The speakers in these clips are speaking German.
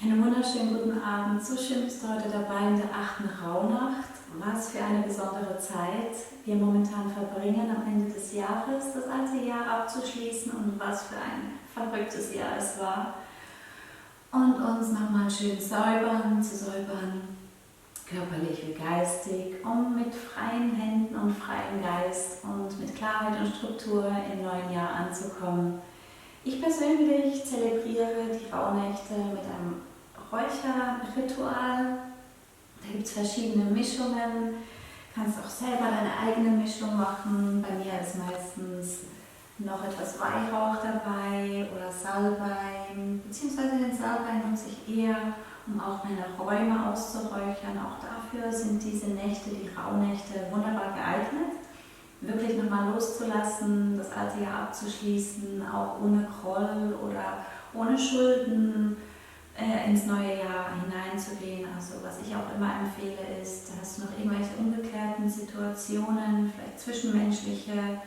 Einen wunderschönen guten Abend. So schön bist du heute dabei in der 8. Rauhnacht. Was für eine besondere Zeit wir momentan verbringen, am Ende des Jahres das alte Jahr abzuschließen und was für ein verrücktes Jahr es war. Und uns nochmal schön zu säubern, körperlich wie geistig, um mit freien Händen und freiem Geist und mit Klarheit und Struktur im neuen Jahr anzukommen. Ich persönlich zelebriere die Rauhnächte mit einem Räucherritual. Da gibt es verschiedene Mischungen. Du kannst auch selber deine eigene Mischung machen. Bei mir ist meistens noch etwas Weihrauch dabei oder Salbei. Beziehungsweise den Salbei nutze ich eher, um auch meine Räume auszuräuchern. Auch dafür sind diese Nächte, die Rauhnächte, wunderbar geeignet. Wirklich nochmal loszulassen, das alte Jahr abzuschließen, auch ohne Groll oder ohne Schulden ins neue Jahr hineinzugehen. Also was ich auch immer empfehle ist, hast du noch irgendwelche ungeklärten Situationen, vielleicht zwischenmenschliche,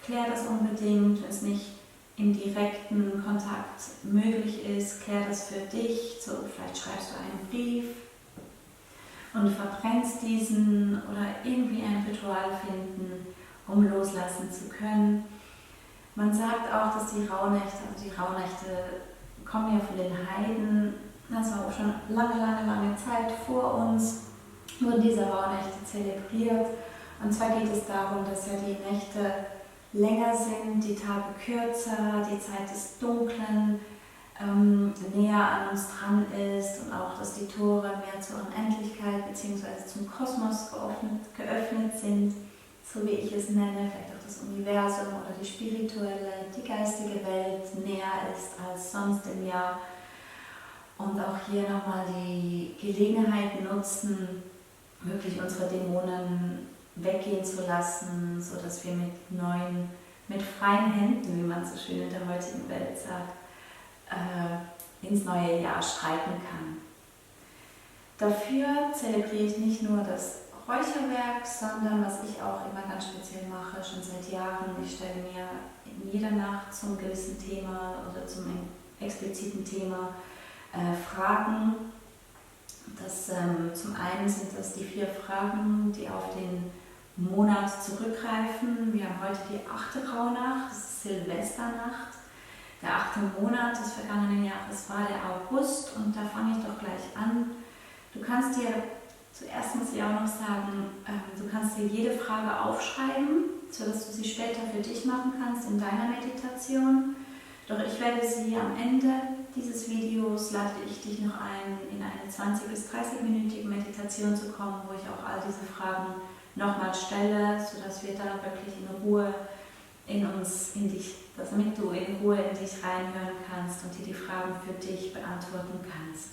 klär das unbedingt, wenn es nicht im direkten Kontakt möglich ist, klär das für dich, so vielleicht schreibst du einen Brief und verbrennst diesen oder irgendwie ein Ritual finden, um loslassen zu können. Man sagt auch, dass die Rauhnächte kommen ja von den Heiden, das war auch schon lange Zeit vor uns, wurden diese Rauhnächte zelebriert. Und zwar geht es darum, dass ja die Nächte länger sind, die Tage kürzer, die Zeit des Dunklen näher an uns dran ist und auch, dass die Tore mehr zur Unendlichkeit bzw. zum Kosmos geöffnet sind, so wie ich es nenne, vielleicht auch das Universum oder die spirituelle, die geistige Welt näher ist als sonst im Jahr. Und auch hier nochmal die Gelegenheit nutzen, wirklich unsere Dämonen weggehen zu lassen, sodass wir mit freien Händen, wie man so schön in der heutigen Welt sagt, ins neue Jahr schreiten kann. Dafür zelebriere ich nicht nur das Räucherwerk, sondern was ich auch immer ganz speziell mache, schon seit Jahren, ich stelle mir in jeder Nacht zum gewissen Thema oder zum expliziten Thema Fragen. Zum einen sind das die 4 Fragen, die auf den Monat zurückgreifen. Wir haben heute die 8. Rauhnacht, das ist Silvesternacht. Der 8. Monat des vergangenen Jahres war der August und da fange ich doch gleich an. Du kannst dir, zuerst muss ich auch noch sagen, du kannst dir jede Frage aufschreiben, sodass du sie später für dich machen kannst in deiner Meditation. Doch ich werde sie am Ende dieses Videos, lade ich dich noch ein, in eine 20- bis 30-minütige Meditation zu kommen, wo ich auch all diese Fragen nochmal stelle, sodass wir da wirklich in Ruhe damit du in Ruhe in dich reinhören kannst und dir die Fragen für dich beantworten kannst.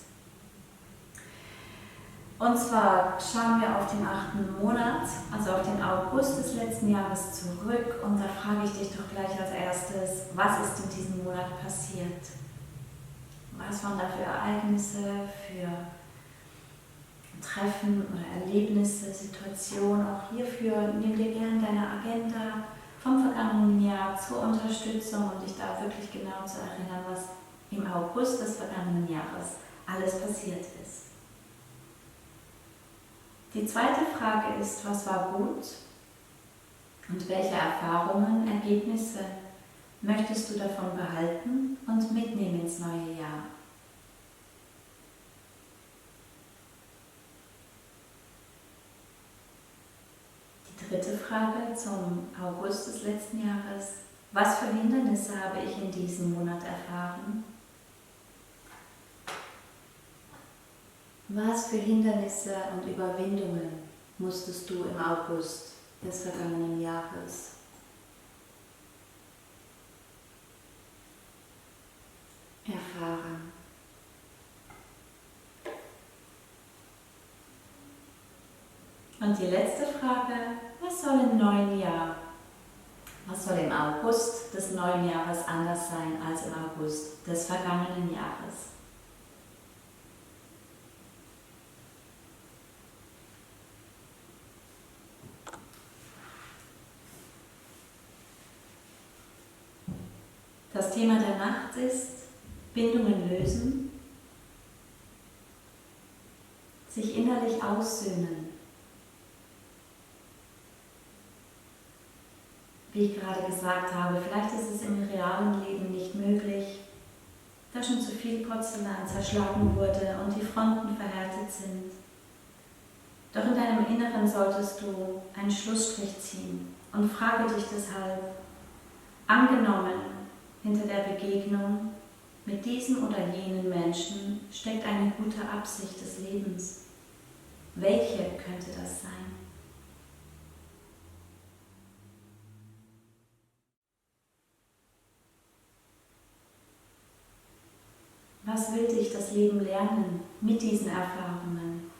Und zwar schauen wir auf den 8. Monat, also auf den August des letzten Jahres zurück und da frage ich dich doch gleich als erstes, was ist in diesem Monat passiert? Was waren da für Ereignisse, für Treffen oder Erlebnisse, Situationen? Auch hierfür nimm dir gerne deine Agenda vom vergangenen Jahr zur Unterstützung und dich da wirklich genau zu erinnern, was im August des vergangenen Jahres alles passiert ist. Die zweite Frage ist, was war gut und welche Erfahrungen, Ergebnisse möchtest du davon behalten und mitnehmen ins neue Jahr? Die dritte Frage zum August des letzten Jahres, was für Hindernisse habe ich in diesem Monat erfahren? Was für Hindernisse und Überwindungen musstest du im August des vergangenen Jahres erfahren? Und die letzte Frage, was soll im neuen Jahr, was soll im August des neuen Jahres anders sein als im August des vergangenen Jahres? Das Thema der Nacht ist Bindungen lösen sich innerlich aussöhnen. Wie ich gerade gesagt habe, vielleicht ist es im realen Leben nicht möglich, da schon zu viel Porzellan zerschlagen wurde und die Fronten verhärtet sind. Doch in deinem Inneren solltest du einen Schlussstrich ziehen und frage dich deshalb, angenommen, hinter der Begegnung mit diesem oder jenen Menschen steckt eine gute Absicht des Lebens. Welche könnte das sein? Was will dich das Leben lernen mit diesen Erfahrungen?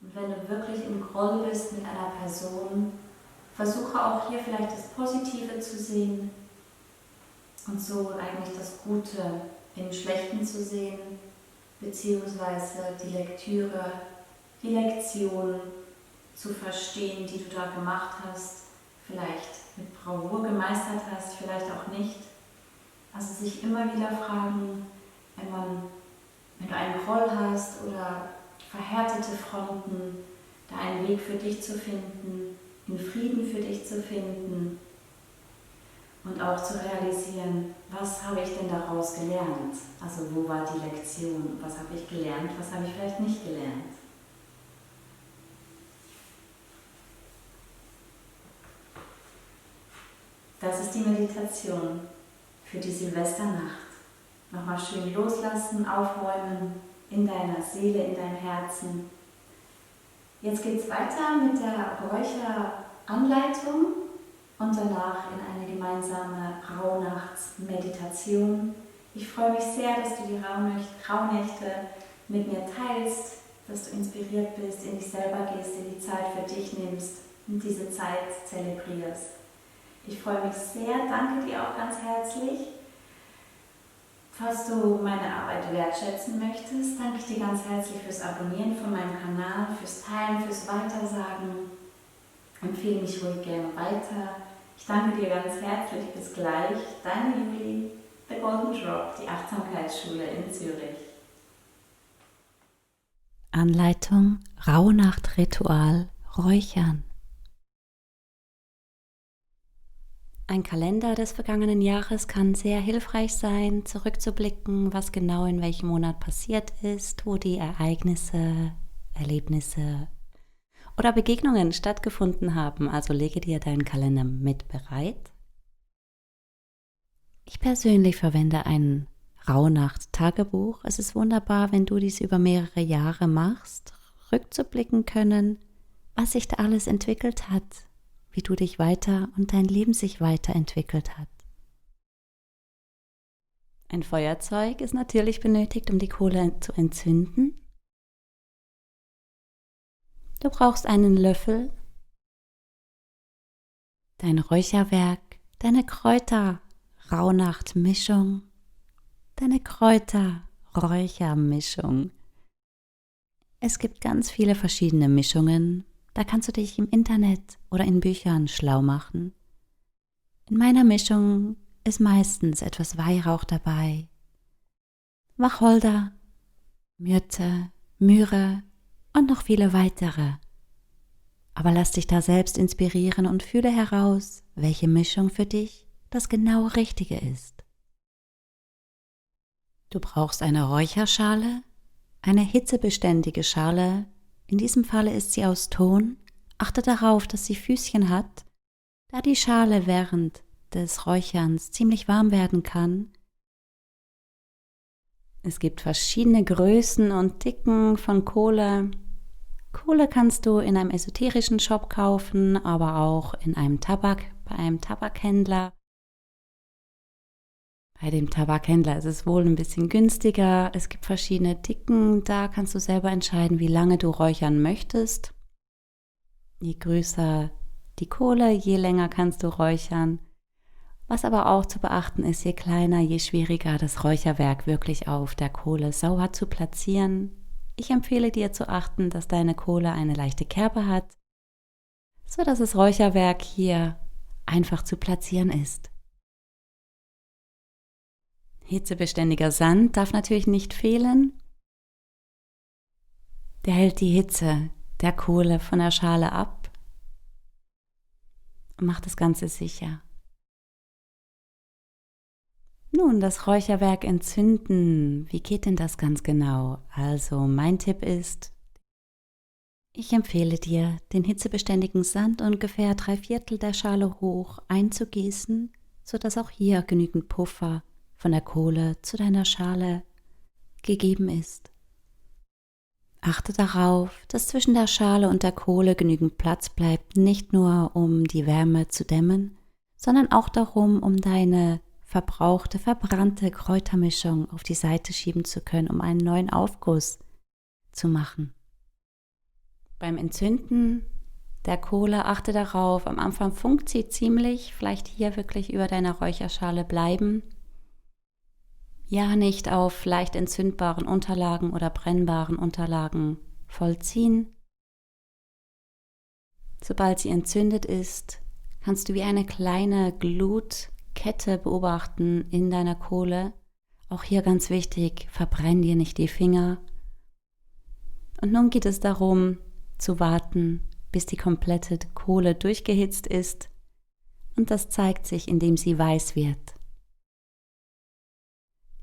Und wenn du wirklich im Groll bist mit einer Person, versuche auch hier vielleicht das Positive zu sehen und so eigentlich das Gute im Schlechten zu sehen, beziehungsweise die Lektüre, die Lektion zu verstehen, die du da gemacht hast, vielleicht mit Bravour gemeistert hast, vielleicht auch nicht. Also sich immer wieder fragen, wenn du einen Groll hast oder verhärtete Fronten, da einen Weg für dich zu finden, in Frieden für dich zu finden und auch zu realisieren, was habe ich denn daraus gelernt? Also wo war die Lektion? Was habe ich gelernt? Was habe ich vielleicht nicht gelernt? Das ist die Meditation für die Silvesternacht. Nochmal schön loslassen, aufräumen in deiner Seele, in deinem Herzen. Jetzt geht es weiter mit der Räucheranleitung und danach in eine gemeinsame Rauhnachtsmeditation. Ich freue mich sehr, dass du die Rauhnächte mit mir teilst, dass du inspiriert bist, in dich selber gehst, in die Zeit für dich nimmst und diese Zeit zelebrierst. Ich freue mich sehr, danke dir auch ganz herzlich. Falls du meine Arbeit wertschätzen möchtest, danke ich dir ganz herzlich fürs Abonnieren von meinem Kanal, fürs Teilen, fürs Weitersagen. Empfehle mich ruhig gerne weiter. Ich danke dir ganz herzlich. Bis gleich. Deine Juli, The Golden Drop, die Achtsamkeitsschule in Zürich. Anleitung Rauhnachtritual Räuchern. Ein Kalender des vergangenen Jahres kann sehr hilfreich sein, zurückzublicken, was genau in welchem Monat passiert ist, wo die Ereignisse, Erlebnisse oder Begegnungen stattgefunden haben. Also lege dir deinen Kalender mit bereit. Ich persönlich verwende ein Rauhnacht-Tagebuch. Es ist wunderbar, wenn du dies über mehrere Jahre machst, rückzublicken können, was sich da alles entwickelt hat, wie du dich weiter und dein Leben sich weiterentwickelt hat. Ein Feuerzeug ist natürlich benötigt, um die Kohle zu entzünden. Du brauchst einen Löffel, dein Räucherwerk, deine Kräuter-Rauhnacht-Mischung, deine Kräuter-Räuchermischung. Es gibt ganz viele verschiedene Mischungen. Da kannst du dich im Internet oder in Büchern schlau machen. In meiner Mischung ist meistens etwas Weihrauch dabei, Wacholder, Myrte, Myrrhe und noch viele weitere. Aber lass dich da selbst inspirieren und fühle heraus, welche Mischung für dich das genau Richtige ist. Du brauchst eine Räucherschale, eine hitzebeständige Schale. In diesem Falle ist sie aus Ton. Achte darauf, dass sie Füßchen hat, da die Schale während des Räucherns ziemlich warm werden kann. Es gibt verschiedene Größen und Dicken von Kohle. Kohle kannst du in einem esoterischen Shop kaufen, aber auch bei einem Tabakhändler. Bei dem Tabakhändler ist es wohl ein bisschen günstiger. Es gibt verschiedene Dicken, da kannst du selber entscheiden, wie lange du räuchern möchtest. Je größer die Kohle, je länger kannst du räuchern. Was aber auch zu beachten ist, je kleiner, je schwieriger das Räucherwerk wirklich auf der Kohle sauber zu platzieren. Ich empfehle dir zu achten, dass deine Kohle eine leichte Kerbe hat, sodass das Räucherwerk hier einfach zu platzieren ist. Hitzebeständiger Sand darf natürlich nicht fehlen. Der hält die Hitze der Kohle von der Schale ab und macht das Ganze sicher. Nun, das Räucherwerk entzünden. Wie geht denn das ganz genau? Also, mein Tipp ist, ich empfehle dir, den hitzebeständigen Sand ungefähr 3/4 der Schale hoch einzugießen, sodass auch hier genügend Puffer von der Kohle zu deiner Schale gegeben ist. Achte darauf, dass zwischen der Schale und der Kohle genügend Platz bleibt, nicht nur um die Wärme zu dämmen, sondern auch darum, um deine verbrauchte, verbrannte Kräutermischung auf die Seite schieben zu können, um einen neuen Aufguss zu machen. Beim Entzünden der Kohle achte darauf, am Anfang funkt sie ziemlich, vielleicht hier wirklich über deiner Räucherschale bleiben. Ja, nicht auf leicht entzündbaren Unterlagen oder brennbaren Unterlagen vollziehen. Sobald sie entzündet ist, kannst du wie eine kleine Glutkette beobachten in deiner Kohle. Auch hier ganz wichtig, verbrenn dir nicht die Finger. Und nun geht es darum, zu warten, bis die komplette Kohle durchgehitzt ist. Und das zeigt sich, indem sie weiß wird.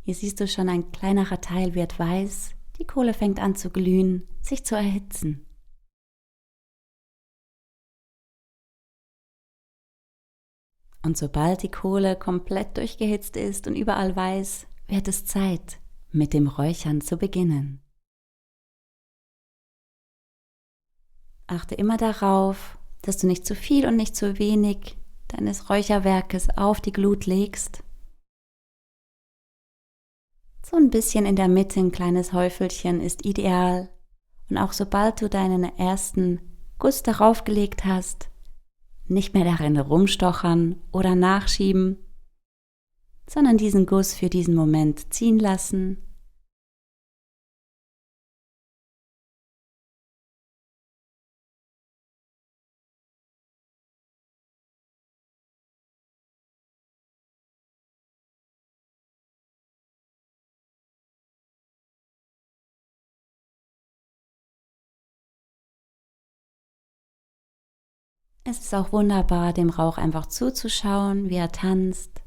Hier siehst du schon, ein kleinerer Teil wird weiß, die Kohle fängt an zu glühen, sich zu erhitzen. Und sobald die Kohle komplett durchgehitzt ist und überall weiß, wird es Zeit, mit dem Räuchern zu beginnen. Achte immer darauf, dass du nicht zu viel und nicht zu wenig deines Räucherwerkes auf die Glut legst. So ein bisschen in der Mitte, ein kleines Häufelchen ist ideal. Und auch sobald du deinen ersten Guss darauf gelegt hast, nicht mehr darin rumstochern oder nachschieben, sondern diesen Guss für diesen Moment ziehen lassen. Es ist auch wunderbar, dem Rauch einfach zuzuschauen, wie er tanzt,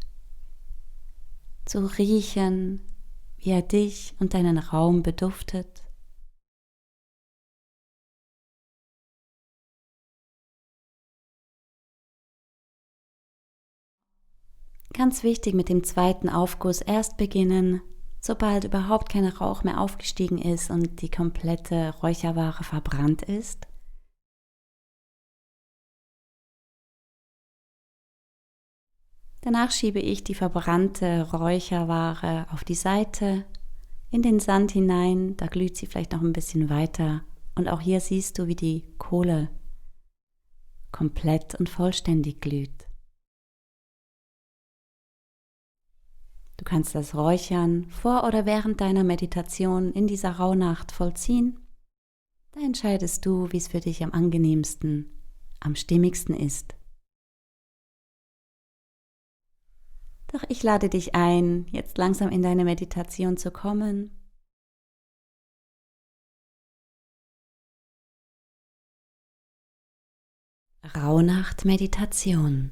zu riechen, wie er dich und deinen Raum beduftet. Ganz wichtig, mit dem zweiten Aufguss erst beginnen, sobald überhaupt kein Rauch mehr aufgestiegen ist und die komplette Räucherware verbrannt ist. Danach schiebe ich die verbrannte Räucherware auf die Seite, in den Sand hinein, da glüht sie vielleicht noch ein bisschen weiter. Und auch hier siehst du, wie die Kohle komplett und vollständig glüht. Du kannst das Räuchern vor oder während deiner Meditation in dieser Rauhnacht vollziehen. Da entscheidest du, wie es für dich am angenehmsten, am stimmigsten ist. Doch ich lade dich ein, jetzt langsam in deine Meditation zu kommen. Rauhnacht-Meditation.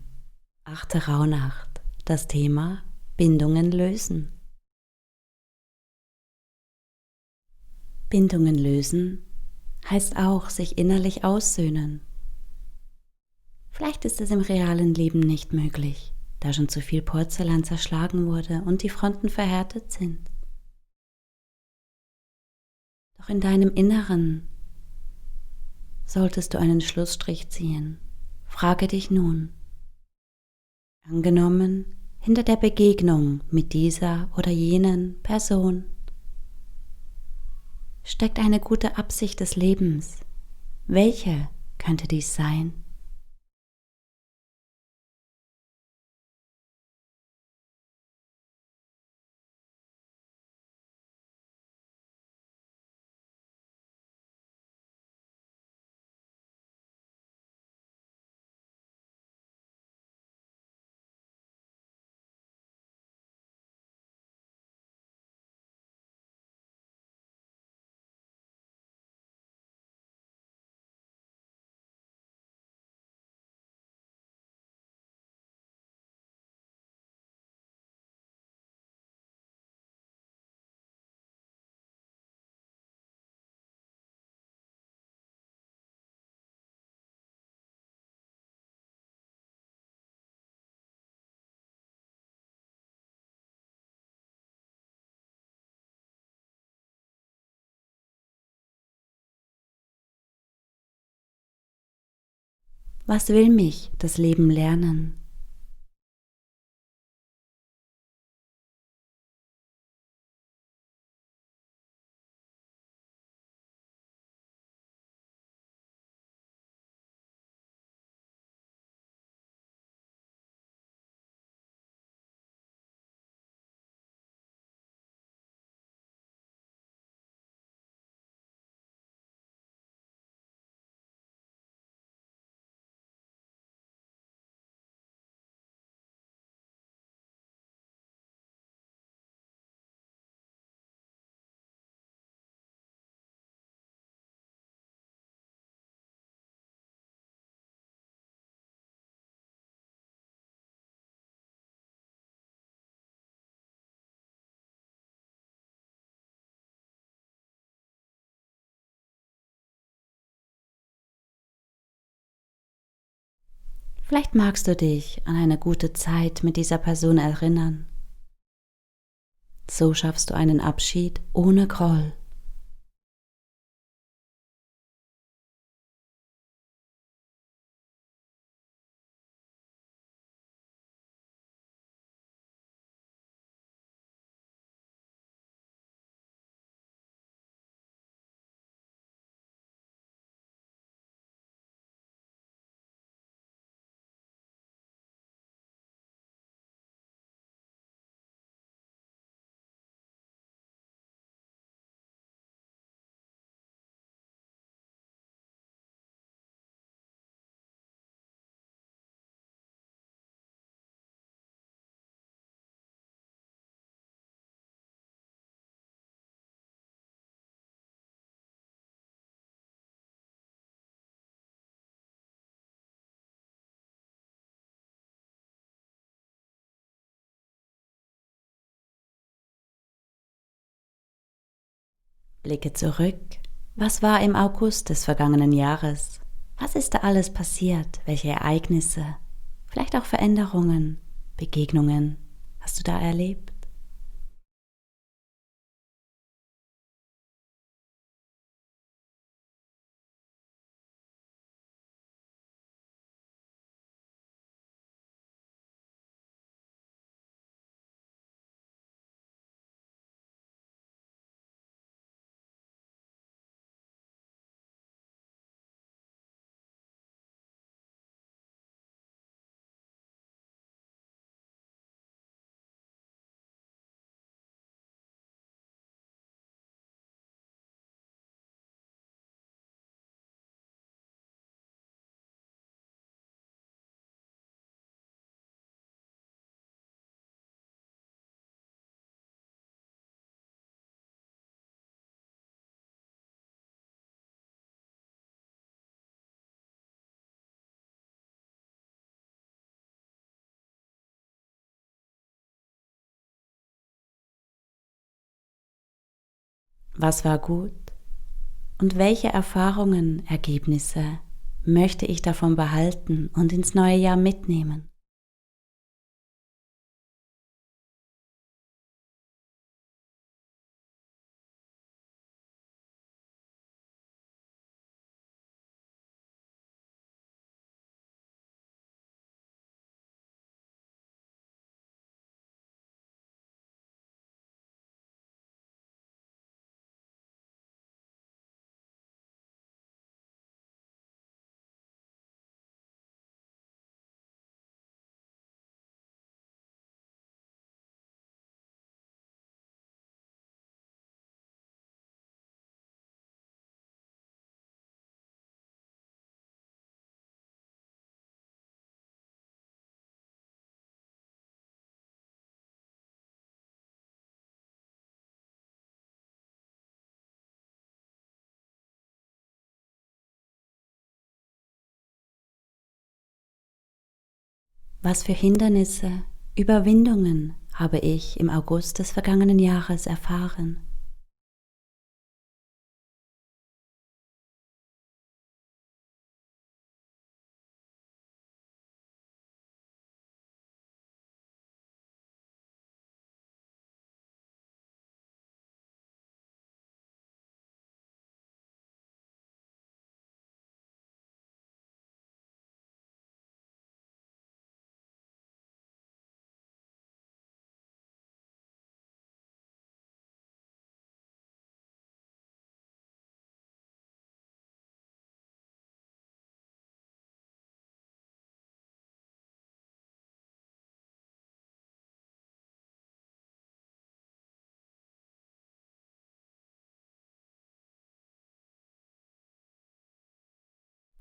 8. Rauhnacht. Das Thema Bindungen lösen. Bindungen lösen heißt auch sich innerlich aussöhnen. Vielleicht ist es im realen Leben nicht möglich, da schon zu viel Porzellan zerschlagen wurde und die Fronten verhärtet sind. Doch in deinem Inneren solltest du einen Schlussstrich ziehen. Frage dich nun, angenommen, hinter der Begegnung mit dieser oder jenen Person steckt eine gute Absicht des Lebens. Welche könnte dies sein? Was will mich das Leben lernen? Vielleicht magst du dich an eine gute Zeit mit dieser Person erinnern. So schaffst du einen Abschied ohne Groll. Blicke zurück. Was war im August des vergangenen Jahres? Was ist da alles passiert? Welche Ereignisse? Vielleicht auch Veränderungen, Begegnungen hast du da erlebt? Was war gut? Und welche Erfahrungen, Ergebnisse möchte ich davon behalten und ins neue Jahr mitnehmen? Was für Hindernisse, Überwindungen habe ich im August des vergangenen Jahres erfahren?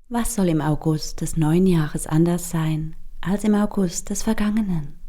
Was soll im August des neuen Jahres anders sein als im August des vergangenen?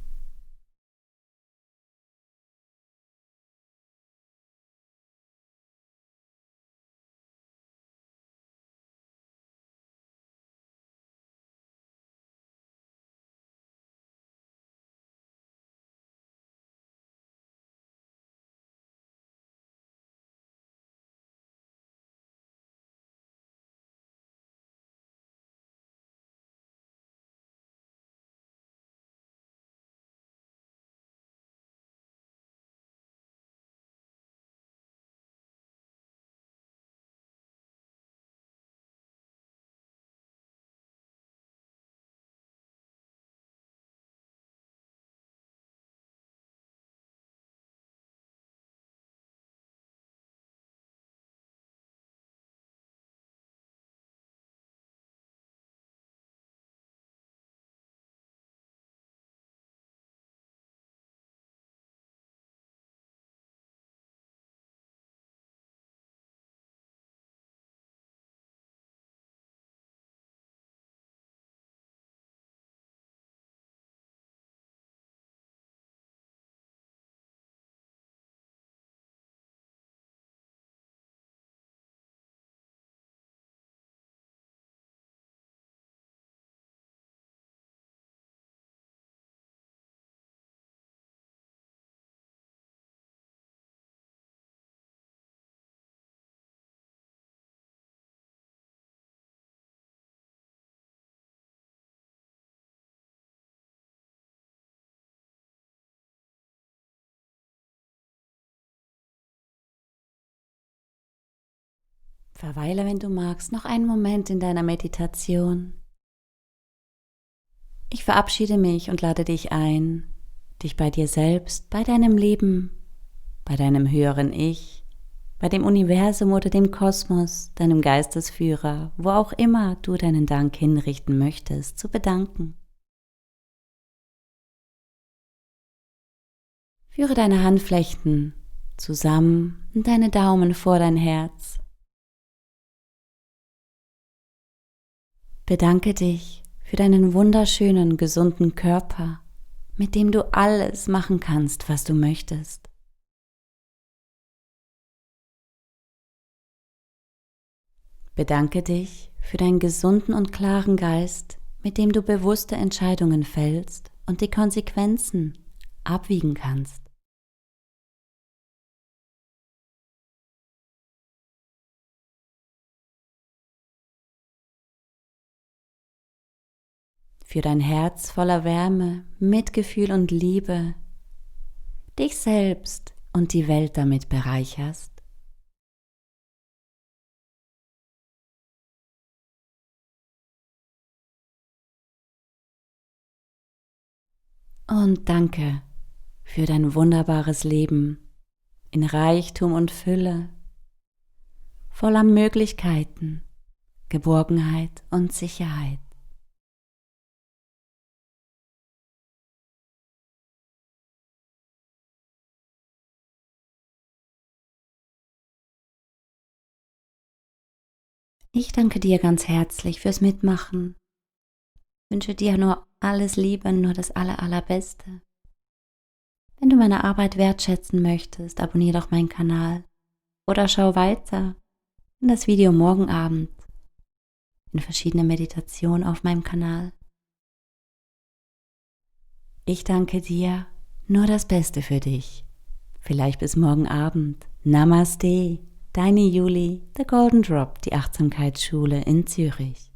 Verweile, wenn du magst, noch einen Moment in deiner Meditation. Ich verabschiede mich und lade dich ein, dich bei dir selbst, bei deinem Leben, bei deinem höheren Ich, bei dem Universum oder dem Kosmos, deinem Geistesführer, wo auch immer du deinen Dank hinrichten möchtest, zu bedanken. Führe deine Handflächen zusammen und deine Daumen vor dein Herz. Bedanke dich für deinen wunderschönen, gesunden Körper, mit dem du alles machen kannst, was du möchtest. Bedanke dich für deinen gesunden und klaren Geist, mit dem du bewusste Entscheidungen fällst und die Konsequenzen abwiegen kannst. Für dein Herz voller Wärme, Mitgefühl und Liebe, dich selbst und die Welt damit bereicherst. Und danke für dein wunderbares Leben in Reichtum und Fülle, voller Möglichkeiten, Geborgenheit und Sicherheit. Ich danke dir ganz herzlich fürs Mitmachen. Wünsche dir nur alles Liebe, nur das Allerbeste. Wenn du meine Arbeit wertschätzen möchtest, abonniere doch meinen Kanal oder schau weiter in das Video morgen Abend in verschiedene Meditationen auf meinem Kanal. Ich danke dir, nur das Beste für dich. Vielleicht bis morgen Abend. Namaste, deine Juli, The Golden Drop, die Achtsamkeitsschule in Zürich.